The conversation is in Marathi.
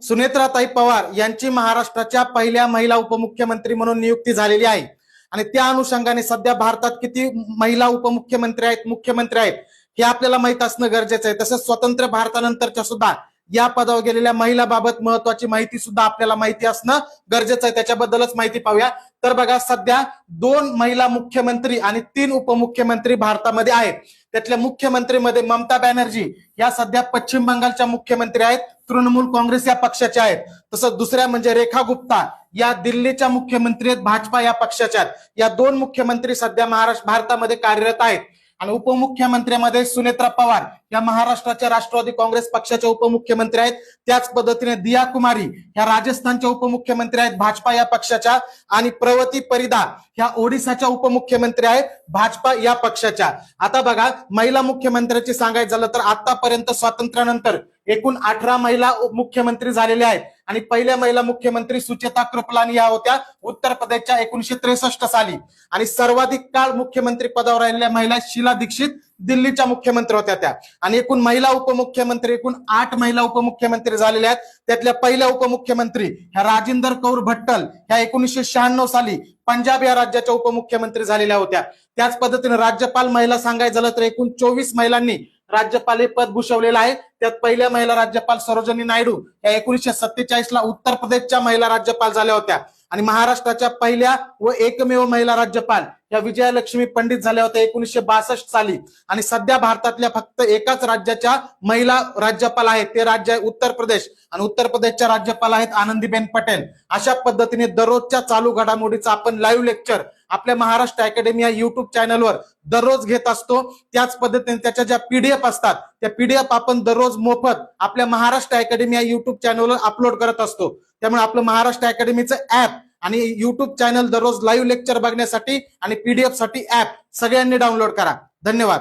सुनेत्राताई पवार यांची महाराष्ट्राच्या पहिल्या महिला उपमुख्यमंत्री म्हणून नियुक्ती झालेली आहे आणि त्या अनुषंगाने सध्या भारतात किती महिला उपमुख्यमंत्री आहेत, मुख्यमंत्री आहेत हे आपल्याला माहित असणं गरजेचं आहे। तसंच स्वतंत्र भारतानंतरच्या सुद्धा या पदावर गेलेल्या महिलांबाबत महत्त्वाची माहिती सुद्धा आपल्याला माहिती असणं गरजेचं आहे। त्याच्याबद्दलच माहिती पाहूया। तर बघा, सध्या 2 महिला मुख्यमंत्री आणि 3 उपमुख्यमंत्री भारतामध्ये आहेत। त्यातल्या मुख्यमंत्रीमध्ये ममता बॅनर्जी या सध्या पश्चिम बंगालच्या मुख्यमंत्री आहेत, तृणमूल काँग्रेस या पक्षाच्या आहेत। तसंच दुसऱ्या म्हणजे रेखा गुप्ता या दिल्लीच्या मुख्यमंत्री आहेत, भाजपा या पक्षाच्या आहेत। या 2 मुख्यमंत्री सध्या भारतामध्ये कार्यरत आहेत आणि उपमुख्यमंत्र्यांमध्ये सुनेत्रा पवार या महाराष्ट्राच्या राष्ट्रवादी काँग्रेस पक्षाच्या उपमुख्यमंत्री आहेत। त्याच पद्धतीने दिया कुमारी या राजस्थानच्या उपमुख्यमंत्री आहेत, भाजपा या पक्षाच्या, आणि प्रवती परिदा ह्या ओडिसाच्या उपमुख्यमंत्री आहेत, भाजपा या पक्षाच्या। आता बघा, महिला मुख्यमंत्र्यांची सांगायचं झालं तर आतापर्यंत स्वातंत्र्यानंतर एकूण 18 महिला मुख्यमंत्री झालेल्या आहेत आणि पहिल्या महिला मुख्यमंत्री सुचेता कृपलानी या होत्या उत्तर प्रदेशच्या 1963 साली, आणि सर्वाधिक काळ मुख्यमंत्री पदावर राहिलेल्या महिला शीला दीक्षित दिल्लीच्या मुख्यमंत्री होत्या त्या। आणि एकूण महिला उपमुख्यमंत्री एकूण 8 महिला उपमुख्यमंत्री झालेल्या आहेत। त्यातल्या पहिल्या उपमुख्यमंत्री ह्या राजिंदर कौर भट्टल ह्या 1996 साली पंजाब या राज्याच्या उपमुख्यमंत्री झालेल्या होत्या। त्याच पद्धतीने राज्यपाल महिला सांगायचं झालं तर एकूण 24 महिलांनी राज्यपाल हे पद भूषवलेलं आहे। त्यात पहिल्या महिला राज्यपाल सरोजिनी नायडू या 1947 ला उत्तर प्रदेशच्या महिला राज्यपाल झाल्या होत्या आणि महाराष्ट्राच्या पहिल्या व एकमेव महिला राज्यपाल या विजयालक्ष्मी पंडित झाल्या होत्या 1962 साली। आणि सध्या भारतातल्या फक्त एकाच राज्याच्या महिला राज्यपाल आहेत, ते राज्य आहे उत्तर प्रदेश, आणि उत्तर प्रदेशच्या राज्यपाल आहेत आनंदीबेन पटेल। अशा पद्धतीने दररोजच्या चालू घडामोडीचा आपण लाईव्ह लेक्चर आपल्या महाराष्ट्र अकॅडमी या युट्यूब चॅनलवर दररोज घेत असतो। त्याच पद्धतीने त्याच्या ज्या पीडीएफ असतात त्या पीडीएफ आपण दररोज मोफत आपल्या महाराष्ट्र अकॅडमी या युट्यूब चॅनलवर अपलोड करत असतो। त्यामुळे आपलं महाराष्ट्र अकॅडमीचं ऍप आणि युट्यूब चॅनल दररोज लाईव्ह लेक्चर बघण्यासाठी आणि पीडीएफ साठी ऍप सगळ्यांनी डाउनलोड करा। धन्यवाद।